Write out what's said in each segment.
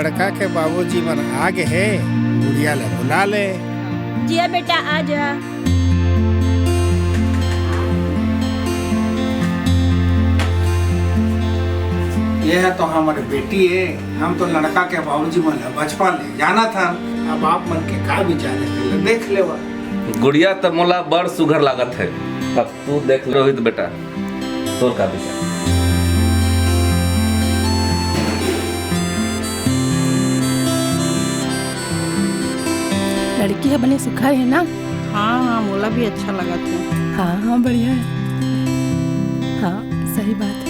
लड़का के बाबूजी मन आगे है, गुड़िया ले बुला ले। जिया बेटा आ जा। ये है तो हमारी बेटी है। हम तो लड़का के बाबूजी मन बचपन ले जाना था। अब आप मन के का विचार है देख ले। गुड़िया तो मोला बड़ सुघर लागत है। अब तू देख लो रोहित बेटा, तोर का विचार। लड़की है बने सुखर है ना। हाँ हाँ मोला भी अच्छा लगा था। हाँ हाँ बढ़िया है। हाँ सही बात है।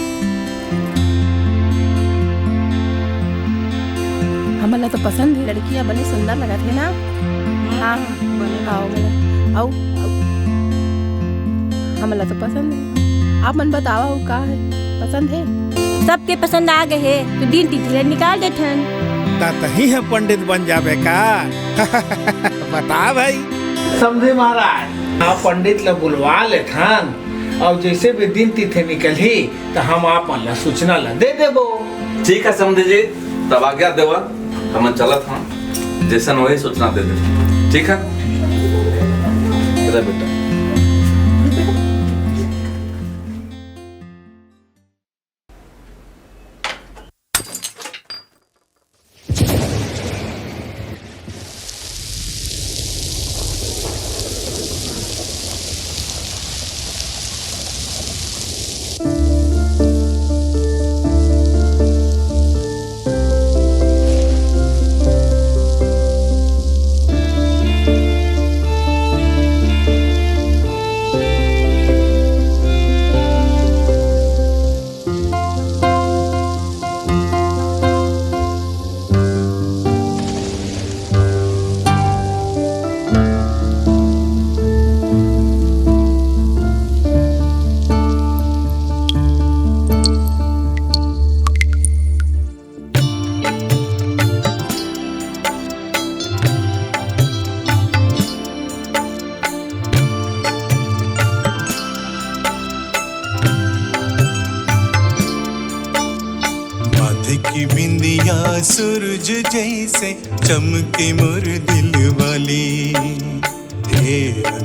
हमारा तो पसंद है, लड़कियां बने सुंदर लगा थे ना। हाँ आओ आओ हमारा तो पसंद है। आप मन बताओ का है पसंद है? सबके पसंद आ गए है तो दिन तिथि निकाल देथन। तही है पंडित बन जाबे का। बता भाई। समझे महाराज, आप पंडित ला बुलवा ले थान और जैसे भी दिन तिथि निकली तो हम आप ला सूचना ला दे देबो। ठीक है समझे जी, तब आज्ञा देवा, हम चलत हम जैसन वही सूचना दे दे। ठीक है बेटा। की बिंदिया सूरज जैसे चमके मोर दिल वाली। हे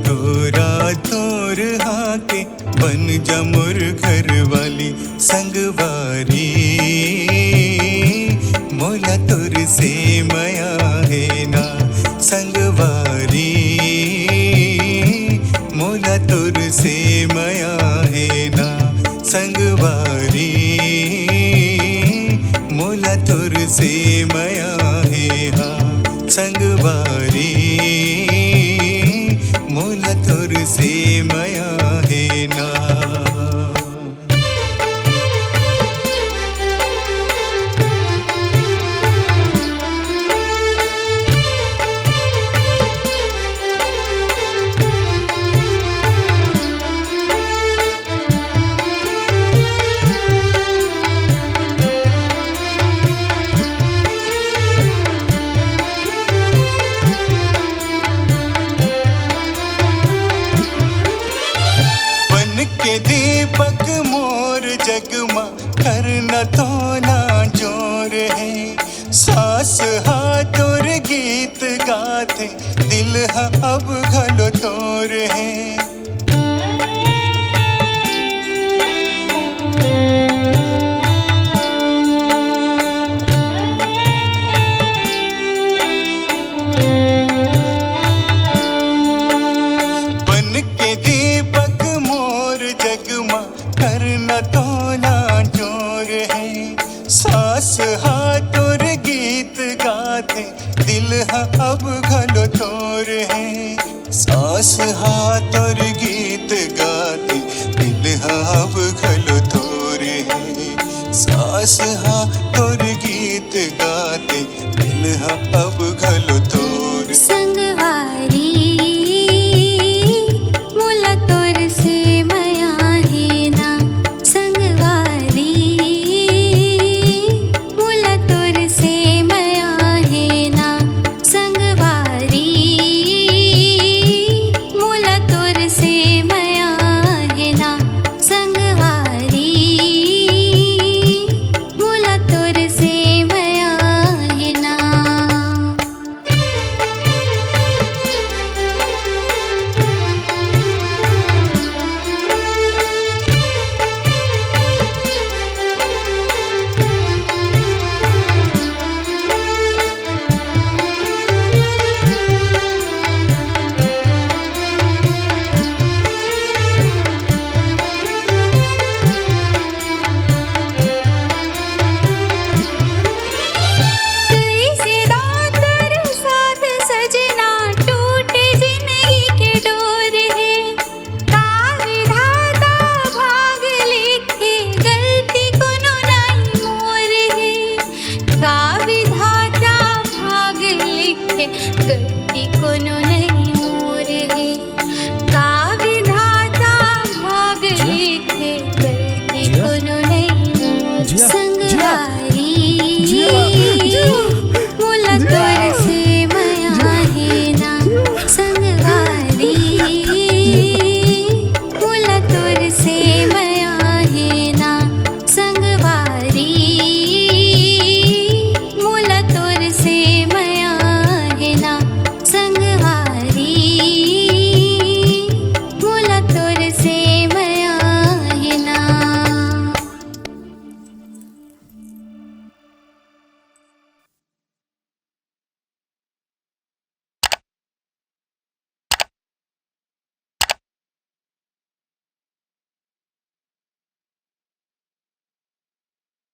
गोरा तोर हाके बन जा मोर घर वाली। संगवारी मोला तोर से माया है ना। संगवारी मोला तोर से माया है ना। संगवारी मोला तोर से माया है हाँ। संगवारी मोला तोर से माया है ना। दीपक मोर जगमा करना तो ना जोर है। सास हाथोर गीत गाथे दिल हा अब घलो तोर है। बन के दीपक मोर जगमा करना तो ना जोर है। सास हाथोर गीत गाथे दिल हा अब घलो तोर है। सास हाथोर गीत गाथे दिल हा अब घलो तोर है। सास हाथोर गीत गाथे दिल हा अब घलो तोर। संगवारी